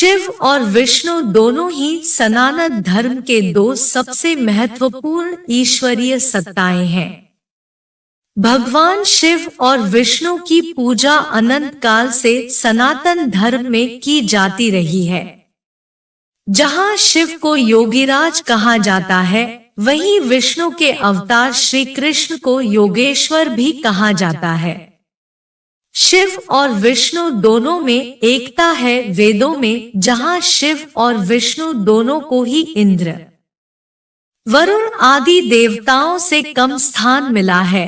शिव और विष्णु दोनों ही सनातन धर्म के दो सबसे महत्वपूर्ण ईश्वरीय सत्ताएं हैं। भगवान शिव और विष्णु की पूजा अनंत काल से सनातन धर्म में की जाती रही है। जहां शिव को योगीराज कहा जाता है, वहीं विष्णु के अवतार श्री कृष्ण को योगेश्वर भी कहा जाता है। शिव और विष्णु दोनों में एकता है वेदों में, जहां शिव और विष्णु दोनों को ही इंद्र, वरुण आदि देवताओं से कम स्थान मिला है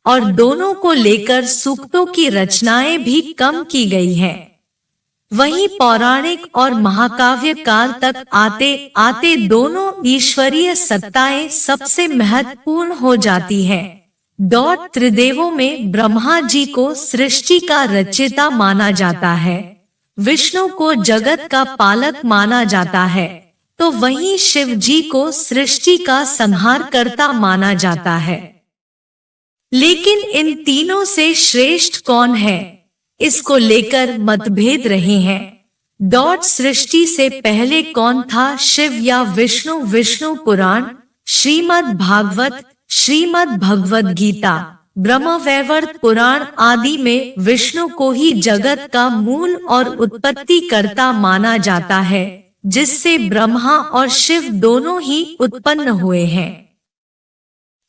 और दोनों को लेकर सूक्तों की रचनाएं भी कम की गई हैं। वहीं पौराणिक और महाकाव्य काल तक आते आते दोनों ईश्वरीय सत्ताएं सबसे महत्वपूर्ण हो जाती हैं। त्रिदेवों में ब्रह्मा जी को सृष्टि का रचयिता माना जाता है, विष्णु को जगत का पालक माना जाता है, तो वहीं शिव जी को सृष्टि का संहारकर्ता माना जाता है। लेकिन इन तीनों से श्रेष्ठ कौन है, इसको लेकर मतभेद रहे हैं। सृष्टि से पहले कौन था, शिव या विष्णु? विष्णु पुराण, श्रीमद् भागवत, श्रीमद् भगवद गीता, ब्रह्मवैवर्त पुराण आदि में विष्णु को ही जगत का मूल और उत्पत्ति कर्ता माना जाता है, जिससे ब्रह्मा और शिव दोनों ही उत्पन्न हुए हैं।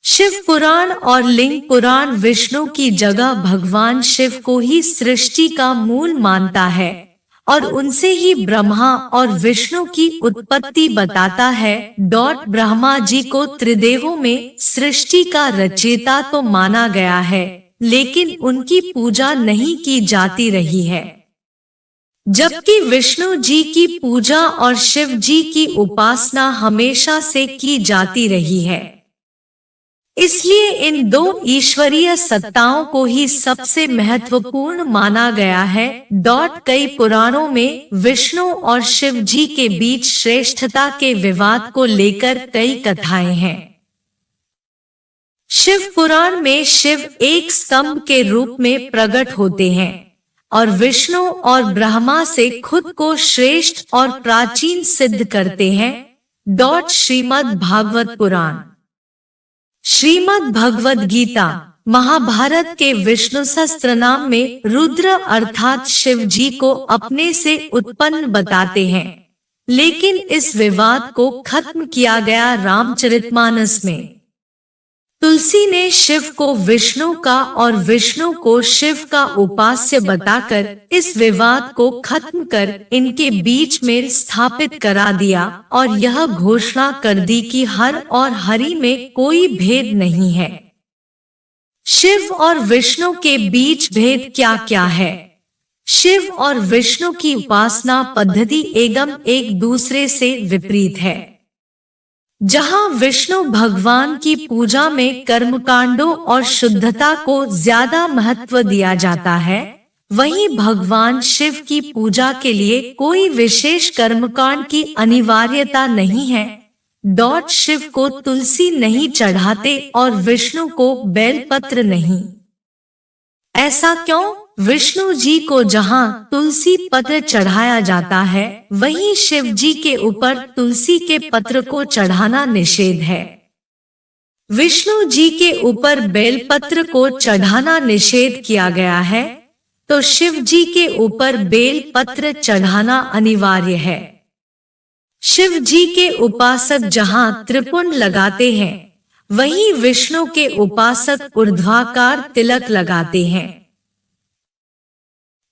शिव पुराण और लिंग पुराण विष्णु की जगह भगवान शिव को ही सृष्टि का मूल मानता है और उनसे ही ब्रह्मा और विष्णु की उत्पत्ति बताता है। ब्रह्मा जी को त्रिदेवों में सृष्टि का रचयिता तो माना गया है, लेकिन उनकी पूजा नहीं की जाती रही है, जबकि विष्णु जी की पूजा और शिव जी की उपासना हमेशा से की जाती रही है। इसलिए इन दो ईश्वरीय सत्ताओं को ही सबसे महत्वपूर्ण माना गया है। कई पुराणों में विष्णु और शिव जी के बीच श्रेष्ठता के विवाद को लेकर कई कथाएं हैं। शिव पुराण में शिव एक स्तंभ के रूप में प्रकट होते हैं और विष्णु और ब्रह्मा से खुद को श्रेष्ठ और प्राचीन सिद्ध करते हैं। श्रीमद् भागवत पुराण, श्रीमद् भगवद गीता, महाभारत के विष्णु सहस्त्रनाम में रुद्र अर्थात शिव जी को अपने से उत्पन्न बताते हैं, लेकिन इस विवाद को खत्म किया गया रामचरितमानस में। तुलसी ने शिव को विष्णु का और विष्णु को शिव का उपास्य बताकर इस विवाद को खत्म कर इनके बीच में स्थापित करा दिया और यह घोषणा कर दी कि हर और हरि में कोई भेद नहीं है। शिव और विष्णु के बीच भेद क्या क्या है? शिव और विष्णु की उपासना पद्धति एकदम एक दूसरे से विपरीत है। जहां विष्णु भगवान की पूजा में कर्मकांडों और शुद्धता को ज्यादा महत्व दिया जाता है, वहीं भगवान शिव की पूजा के लिए कोई विशेष कर्मकांड की अनिवार्यता नहीं है। शिव को तुलसी नहीं चढ़ाते और विष्णु को बेलपत्र नहीं। ऐसा क्यों? विष्णु जी को जहां तुलसी पत्र चढ़ाया जाता है, वहीं शिव जी के ऊपर तुलसी के पत्र को चढ़ाना निषेध है। विष्णु जी के ऊपर बेलपत्र को चढ़ाना निषेध किया गया है, तो शिव जी के ऊपर बेल पत्र चढ़ाना अनिवार्य है। शिव जी के उपासक जहां त्रिपुंड लगाते हैं, वहीं विष्णु के उपासक ऊर्ध्वाकार तिलक लगाते हैं।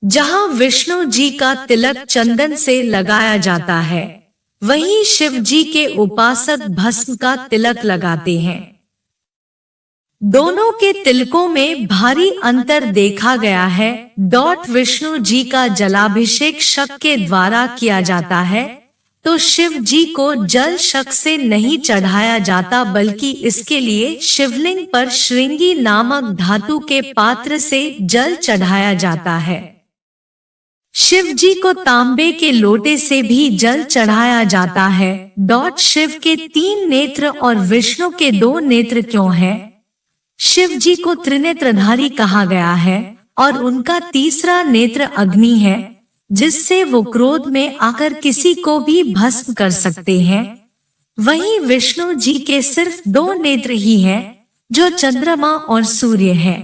जहां विष्णु जी का तिलक चंदन से लगाया जाता है, वहीं शिव जी के उपासक भस्म का तिलक लगाते हैं। दोनों के तिलकों में भारी अंतर देखा गया है। विष्णु जी का जलाभिषेक शक के द्वारा किया जाता है, तो शिव जी को जल शक से नहीं चढ़ाया जाता, बल्कि इसके लिए शिवलिंग पर श्रृंगी नामक धातु के पात्र से जल चढ़ाया जाता है। शिव जी को तांबे के लोटे से भी जल चढ़ाया जाता है। शिव के 3 नेत्र और विष्णु के 2 नेत्र क्यों हैं? शिव जी को त्रिनेत्रधारी कहा गया है और उनका तीसरा नेत्र अग्नि है। जिससे वो क्रोध में आकर किसी को भी भस्म कर सकते हैं। वहीं विष्णु जी के सिर्फ 2 नेत्र ही हैं, जो चंद्रमा और सूर्य है।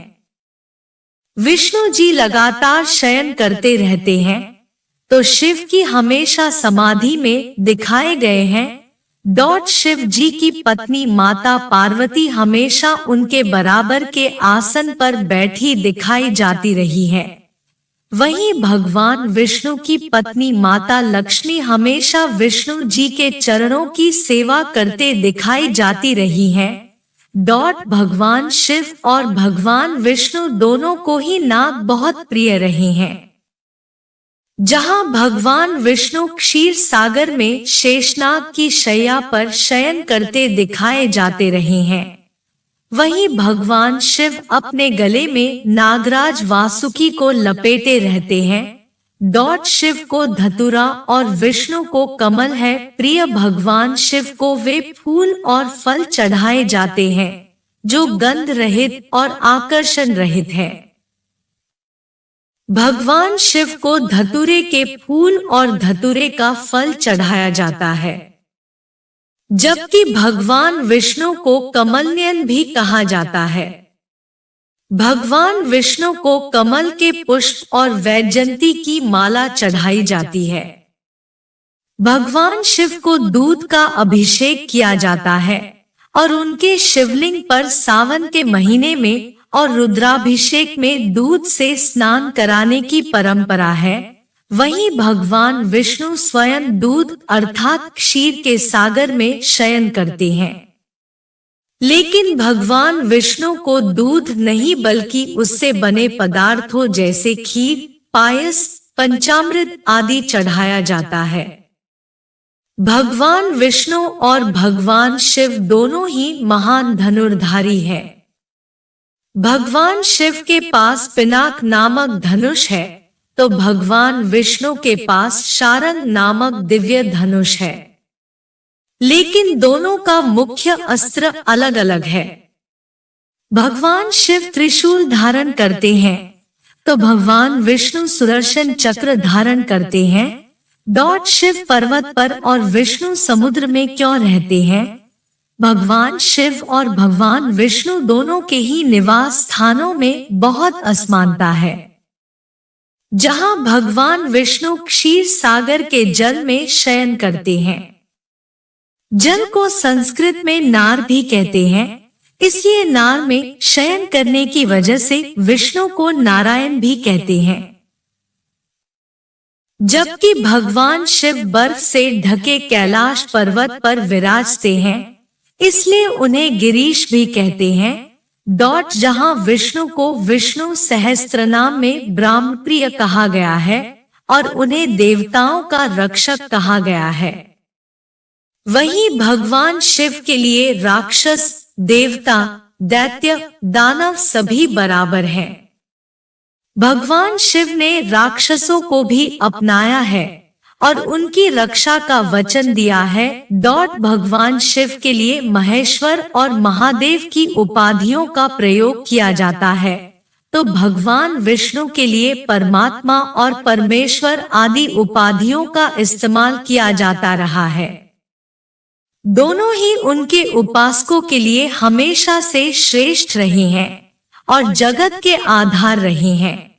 विष्णु जी लगातार शयन करते रहते हैं, तो शिव की हमेशा समाधि में दिखाए गए हैं। शिव जी की पत्नी माता पार्वती हमेशा उनके बराबर के आसन पर बैठी दिखाई जाती रही है। वहीं भगवान विष्णु की पत्नी माता लक्ष्मी हमेशा विष्णु जी के चरणों की सेवा करते दिखाई जाती रही हैं। भगवान शिव और भगवान विष्णु दोनों को ही नाग बहुत प्रिय रहे हैं। जहां भगवान विष्णु क्षीर सागर में शेषनाग की शैया पर शयन करते दिखाए जाते रहे हैं, वहीं भगवान शिव अपने गले में नागराज वासुकी को लपेटे रहते हैं। शिव को धतूरा और विष्णु को कमल है प्रिय। भगवान शिव को वे फूल और फल चढ़ाए जाते हैं जो गंध रहित और आकर्षण रहित है। भगवान शिव को धतूरे के फूल और धतूरे का फल चढ़ाया जाता है, जबकि भगवान विष्णु को कमलनयन भी कहा जाता है। भगवान विष्णु को कमल के पुष्प और वैजयंती की माला चढ़ाई जाती है। भगवान शिव को दूध का अभिषेक किया जाता है और उनके शिवलिंग पर सावन के महीने में और रुद्राभिषेक में दूध से स्नान कराने की परंपरा है। वहीं भगवान विष्णु स्वयं दूध अर्थात क्षीर के सागर में शयन करते हैं, लेकिन भगवान विष्णु को दूध नहीं बल्कि उससे बने पदार्थों जैसे खीर, पायस, पंचामृत आदि चढ़ाया जाता है। भगवान विष्णु और भगवान शिव दोनों ही महान धनुर्धारी हैं। भगवान शिव के पास पिनाक नामक धनुष है, तो भगवान विष्णु के पास शारंग नामक दिव्य धनुष है, लेकिन दोनों का मुख्य अस्त्र अलग अलग है। भगवान शिव त्रिशूल धारण करते हैं, तो भगवान विष्णु सुदर्शन चक्र धारण करते हैं। शिव पर्वत पर और विष्णु समुद्र में क्यों रहते हैं? भगवान शिव और भगवान विष्णु दोनों के ही निवास स्थानों में बहुत असमानता है। जहां भगवान विष्णु क्षीर सागर के जल में शयन करते हैं, जल को संस्कृत में नार भी कहते हैं, इसलिए नार में शयन करने की वजह से विष्णु को नारायण भी कहते हैं। जबकि भगवान शिव बर्फ से ढके कैलाश पर्वत पर विराजते हैं, इसलिए उन्हें गिरीश भी कहते हैं। जहां विष्णु को विष्णु सहस्त्रनाम में ब्रह्मप्रिय कहा गया है और उन्हें देवताओं का रक्षक कहा गया है, वहीं भगवान शिव के लिए राक्षस, देवता, दैत्य, दानव सभी बराबर हैं। भगवान शिव ने राक्षसों को भी अपनाया है और उनकी रक्षा का वचन दिया है। भगवान शिव के लिए महेश्वर और महादेव की उपाधियों का प्रयोग किया जाता है, तो भगवान विष्णु के लिए परमात्मा और परमेश्वर आदि उपाधियों का इस्तेमाल किया जाता रहा है। दोनों ही उनके उपासकों के लिए हमेशा से श्रेष्ठ रहे हैं और जगत के आधार रहे हैं।